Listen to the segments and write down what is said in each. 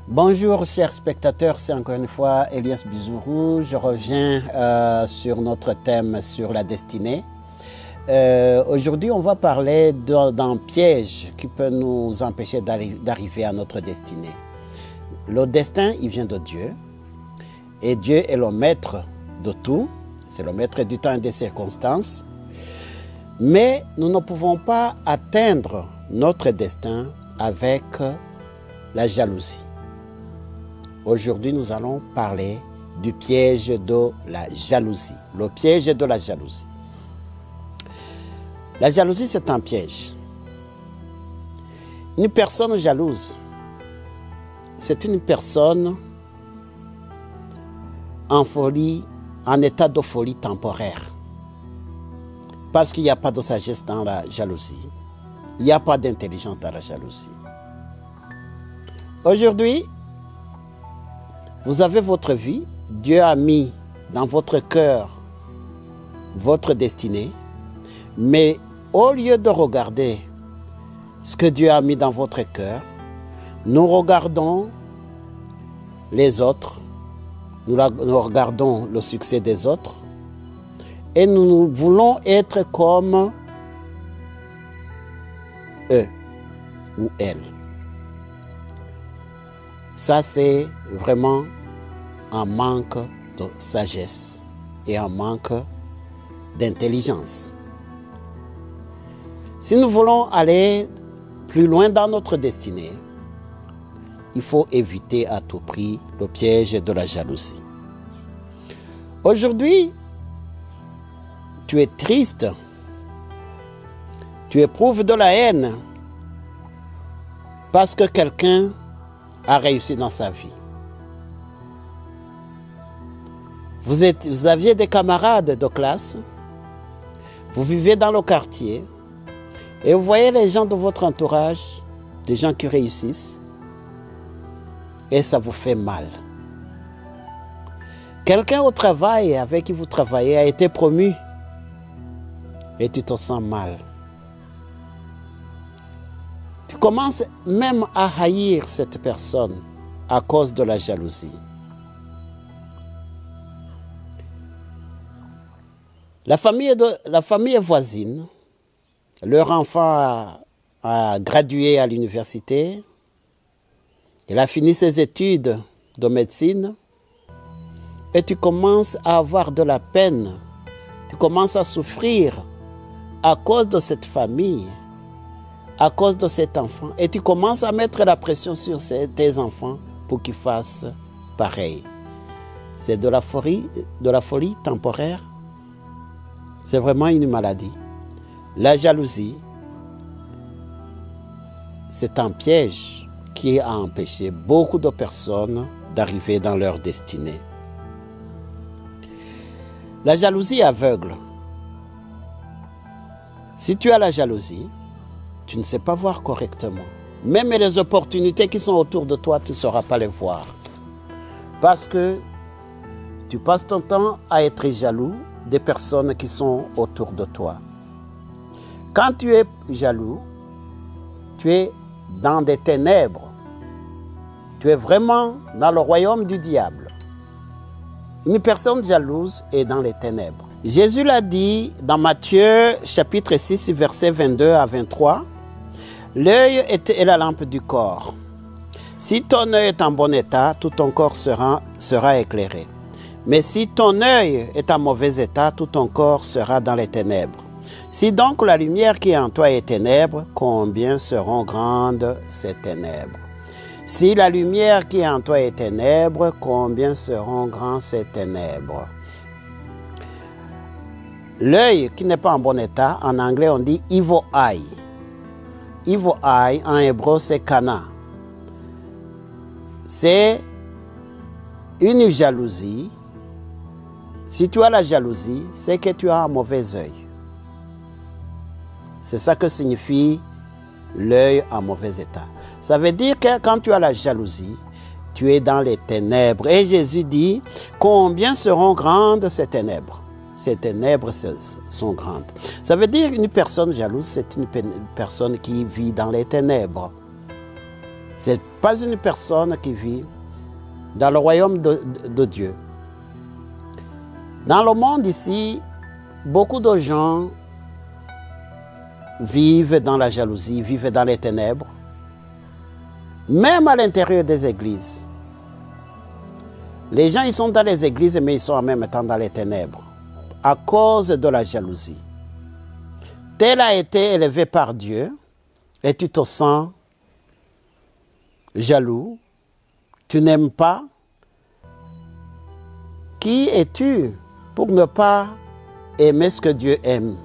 Bonjour chers spectateurs, c'est encore une fois Elias Bizourou. Je reviens sur notre thème sur la destinée. Aujourd'hui, on va parler d'un piège qui peut nous empêcher d'arriver à notre destinée. Le destin, il vient de Dieu. Et Dieu est le maître de tout. C'est le maître du temps et des circonstances. Mais nous ne pouvons pas atteindre notre destin avec la jalousie. Aujourd'hui, nous allons parler du piège de la jalousie. Le piège de la jalousie. La jalousie, c'est un piège. Une personne jalouse, c'est une personne en folie, en état de folie temporaire. Parce qu'il n'y a pas de sagesse dans la jalousie. Il n'y a pas d'intelligence dans la jalousie. Aujourd'hui, vous avez votre vie. Dieu a mis dans votre cœur votre destinée. Mais au lieu de regarder ce que Dieu a mis dans votre cœur, nous regardons les autres. Nous regardons le succès des autres. Et nous voulons être comme eux ou elles. Ça, c'est vraiment un manque de sagesse et un manque d'intelligence. Si nous voulons aller plus loin dans notre destinée, il faut éviter à tout prix le piège de la jalousie. Aujourd'hui, tu es triste, tu éprouves de la haine parce que quelqu'un a réussi dans sa vie. Vous aviez des camarades de classe, vous vivez dans le quartier et vous voyez les gens de votre entourage, des gens qui réussissent, et ça vous fait mal. Quelqu'un au travail avec qui vous travaillez a été promu et tu te sens mal. Tu commences même à haïr cette personne à cause de la jalousie. La famille voisine, leur enfant a gradué à l'université, il a fini ses études de médecine et tu commences à avoir de la peine, tu commences à souffrir à cause de cette famille, à cause de cet enfant, et tu commences à mettre la pression sur tes enfants pour qu'ils fassent pareil. C'est de la folie temporaire. C'est vraiment une maladie. La jalousie, c'est un piège qui a empêché beaucoup de personnes d'arriver dans leur destinée. La jalousie aveugle. Si tu as la jalousie, tu ne sais pas voir correctement. Même les opportunités qui sont autour de toi, tu ne sauras pas les voir. Parce que tu passes ton temps à être jaloux des personnes qui sont autour de toi. Quand tu es jaloux, tu es dans des ténèbres. Tu es vraiment dans le royaume du diable. Une personne jalouse est dans les ténèbres. Jésus l'a dit dans Matthieu chapitre 6, versets 22 à 23. L'œil est la lampe du corps. Si ton œil est en bon état, tout ton corps sera éclairé. Mais si ton œil est en mauvais état, tout ton corps sera dans les ténèbres. Si donc la lumière qui est en toi est ténèbres, combien seront grandes ces ténèbres? Si la lumière qui est en toi est ténèbres, combien seront grandes ces ténèbres? L'œil qui n'est pas en bon état, en anglais on dit evil eye. Evil eye, en hébreu c'est kana. C'est une jalousie. Si tu as la jalousie, c'est que tu as un mauvais œil. C'est ça que signifie l'œil en mauvais état. Ça veut dire que quand tu as la jalousie, tu es dans les ténèbres. Et Jésus dit, combien seront grandes ces ténèbres? Ces ténèbres sont grandes. Ça veut dire qu'une personne jalouse, c'est une personne qui vit dans les ténèbres. Ce n'est pas une personne qui vit dans le royaume de Dieu. Dans le monde ici, beaucoup de gens vivent dans la jalousie, vivent dans les ténèbres, même à l'intérieur des églises. Les gens, ils sont dans les églises, mais ils sont en même temps dans les ténèbres, à cause de la jalousie. Tel a été élevé par Dieu, et tu te sens jaloux, tu n'aimes pas. Qui es-tu pour ne pas aimer ce que Dieu aime,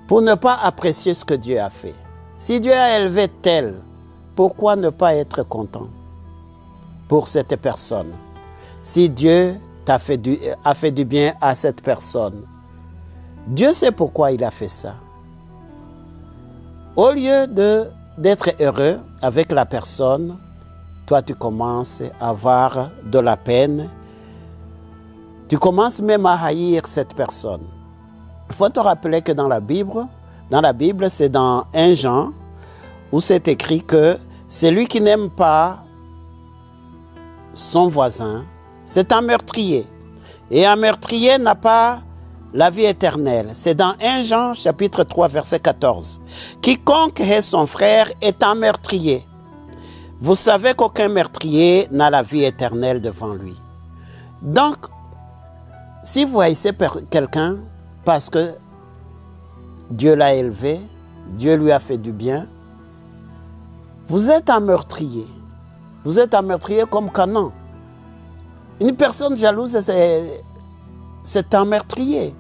pour ne pas apprécier ce que Dieu a fait? Si Dieu a élevé tel, pourquoi ne pas être content pour cette personne? Si Dieu a fait du bien à cette personne, Dieu sait pourquoi il a fait ça. Au lieu d'être heureux avec la personne, toi tu commences à avoir de la peine. Tu commences même à haïr cette personne. Il faut te rappeler que dans la Bible, c'est dans 1 Jean, où c'est écrit que celui qui n'aime pas son voisin, c'est un meurtrier. Et un meurtrier n'a pas la vie éternelle. C'est dans 1 Jean, chapitre 3, verset 14. Quiconque hait son frère est un meurtrier. Vous savez qu'aucun meurtrier n'a la vie éternelle devant lui. Donc, si vous haïssez quelqu'un parce que Dieu l'a élevé, Dieu lui a fait du bien, vous êtes un meurtrier. Vous êtes un meurtrier comme Canaan. Une personne jalouse, c'est un meurtrier.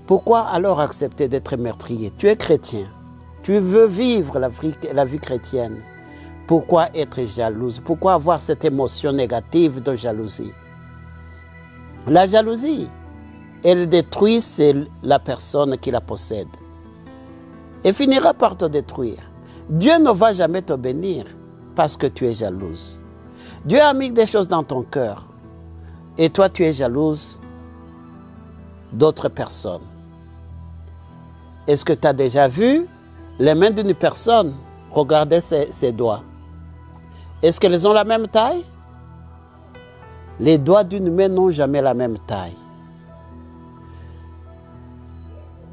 Pourquoi alors accepter d'être meurtrier? Tu es chrétien. Tu veux vivre la vie chrétienne. Pourquoi être jalouse? Pourquoi avoir cette émotion négative de jalousie? La jalousie, elle détruit la personne qui la possède et finira par te détruire. Dieu ne va jamais te bénir parce que tu es jalouse. Dieu a mis des choses dans ton cœur et toi tu es jalouse d'autres personnes. Est-ce que tu as déjà vu les mains d'une personne? Regardez ses doigts. Est-ce qu'elles ont la même taille? Les doigts d'une main n'ont jamais la même taille.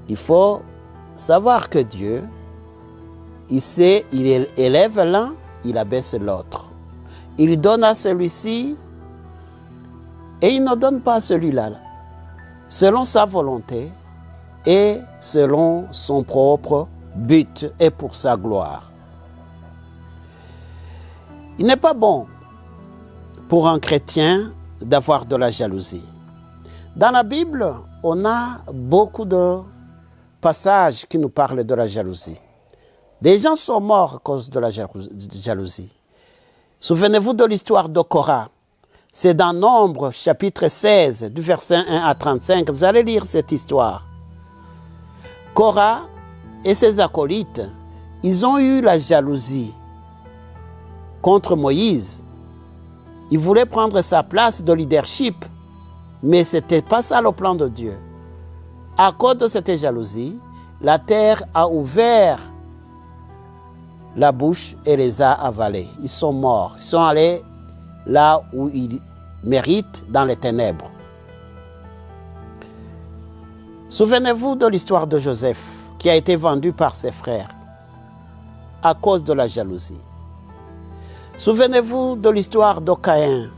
Il faut savoir que Dieu, il élève l'un, il abaisse l'autre. Il donne à celui-ci et il ne donne pas à celui-là, selon sa volonté et selon son propre but et pour sa gloire. Il n'est pas bon pour un chrétien d'avoir de la jalousie. Dans la Bible, on a beaucoup de passages qui nous parlent de la jalousie. Des gens sont morts à cause de la jalousie. Souvenez-vous de l'histoire de Korah. C'est dans Nombre, chapitre 16, du verset 1 à 35. Vous allez lire cette histoire. Korah et ses acolytes, ils ont eu la jalousie contre Moïse. Ils voulaient prendre sa place de leadership, mais ce n'était pas ça le plan de Dieu. À cause de cette jalousie, la terre a ouvert la bouche et les a avalés. Ils sont morts. Ils sont allés là où ils méritent, dans les ténèbres. Souvenez-vous de l'histoire de Joseph, qui a été vendu par ses frères à cause de la jalousie. Souvenez-vous de l'histoire de Caïn,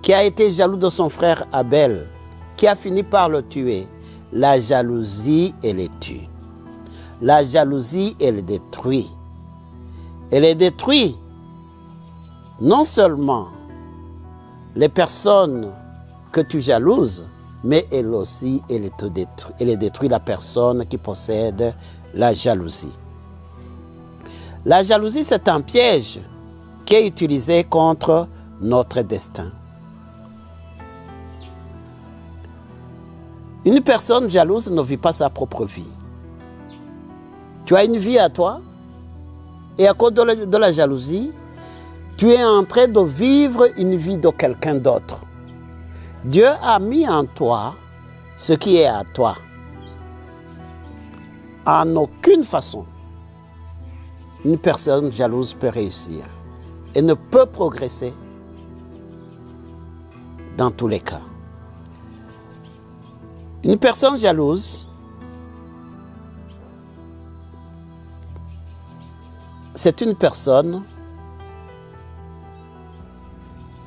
qui a été jaloux de son frère Abel, qui a fini par le tuer. La jalousie, elle tue. La jalousie, elle détruit. Elle détruit non seulement les personnes que tu jalouses, mais elle aussi, elle détruit la personne qui possède la jalousie. La jalousie, c'est un piège qui est utilisé contre notre destin. Une personne jalouse ne vit pas sa propre vie. Tu as une vie à toi, et à cause de la jalousie, tu es en train de vivre une vie de quelqu'un d'autre. Dieu a mis en toi ce qui est à toi. En aucune façon, une personne jalouse peut réussir et ne peut progresser dans tous les cas. Une personne jalouse, c'est une personne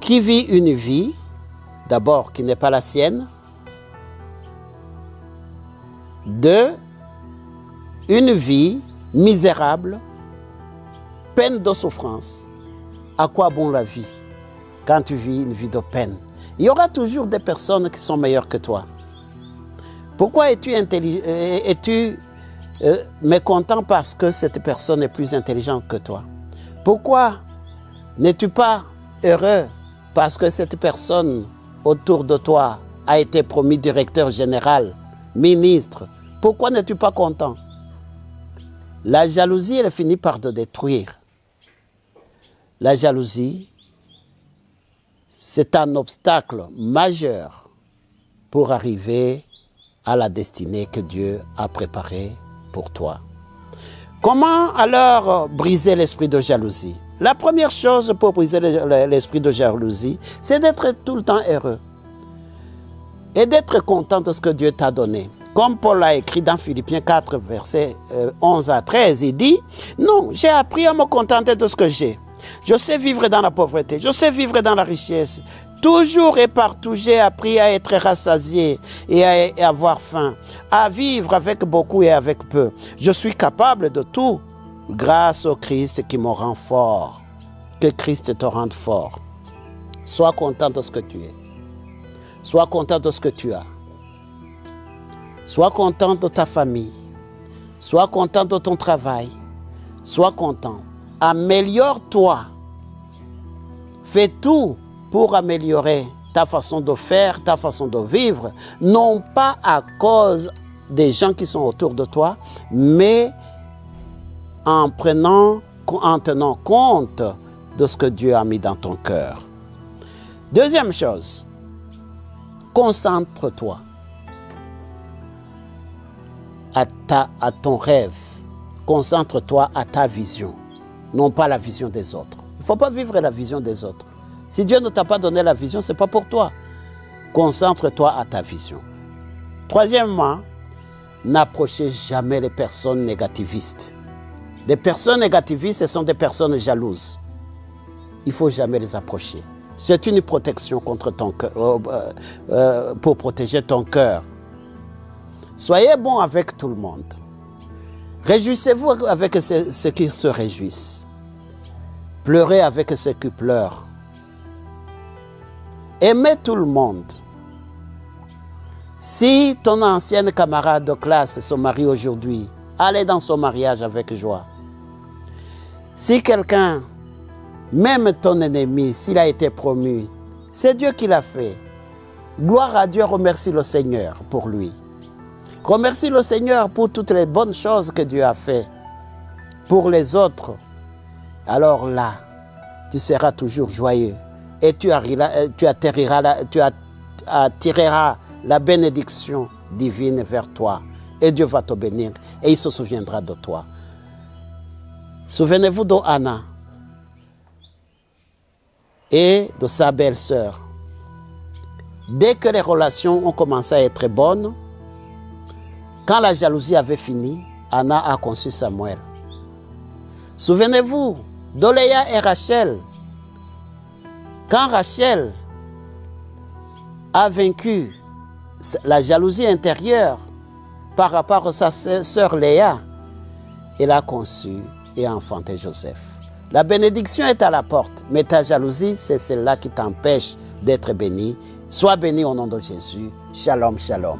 qui vit une vie, d'abord qui n'est pas la sienne, deux, une vie misérable, peine de souffrance. À quoi bon la vie quand tu vis une vie de peine? Il y aura toujours des personnes qui sont meilleures que toi. Pourquoi es-tu mécontent parce que cette personne est plus intelligente que toi? Pourquoi n'es-tu pas heureux parce que cette personne autour de toi a été promu directeur général, ministre? Pourquoi n'es-tu pas content? La jalousie, elle finit par te détruire. La jalousie, c'est un obstacle majeur pour arriver à la destinée que Dieu a préparée pour toi. Comment alors briser l'esprit de jalousie? La première chose pour briser l'esprit de jalousie, c'est d'être tout le temps heureux et d'être content de ce que Dieu t'a donné. Comme Paul l'a écrit dans Philippiens 4, versets 11 à 13, il dit « Non, j'ai appris à me contenter de ce que j'ai. Je sais vivre dans la pauvreté, je sais vivre dans la richesse. Toujours et partout, j'ai appris à être rassasié et à avoir faim, à vivre avec beaucoup et avec peu. Je suis capable de tout grâce au Christ qui me rend fort. » Que Christ te rende fort. Sois content de ce que tu es. Sois content de ce que tu as. Sois content de ta famille. Sois content de ton travail. Sois content. Améliore-toi. Fais tout pour améliorer ta façon de faire, ta façon de vivre, non pas à cause des gens qui sont autour de toi, mais en tenant compte de ce que Dieu a mis dans ton cœur. Deuxième chose, concentre-toi à ton rêve. Concentre-toi à ta vision, non pas la vision des autres. Il ne faut pas vivre la vision des autres. Si Dieu ne t'a pas donné la vision, ce n'est pas pour toi. Concentre-toi à ta vision. Troisièmement, n'approchez jamais les personnes négativistes. Les personnes négativistes, ce sont des personnes jalouses. Il ne faut jamais les approcher. C'est une protection contre ton cœur, pour protéger ton cœur. Soyez bon avec tout le monde. Réjouissez-vous avec ceux qui se réjouissent. Pleurez avec ceux qui pleurent. Aimez tout le monde. Si ton ancienne camarade de classe se marie aujourd'hui, allez dans son mariage avec joie. Si quelqu'un, même ton ennemi, s'il a été promu, c'est Dieu qui l'a fait. Gloire à Dieu, remercie le Seigneur pour lui. Remercie le Seigneur pour toutes les bonnes choses que Dieu a fait pour les autres. Alors là, tu seras toujours joyeux et tu attireras la bénédiction divine vers toi. Et Dieu va te bénir et il se souviendra de toi. Souvenez-vous d'Anna et de sa belle-sœur. Dès que les relations ont commencé à être bonnes, quand la jalousie avait fini, Anna a conçu Samuel. Souvenez-vous de Léa et Rachel. Quand Rachel a vaincu la jalousie intérieure par rapport à sa sœur Léa, elle a conçu et enfanté Joseph. La bénédiction est à la porte, mais ta jalousie, c'est celle-là qui t'empêche d'être béni. Sois béni au nom de Jésus. Shalom, shalom.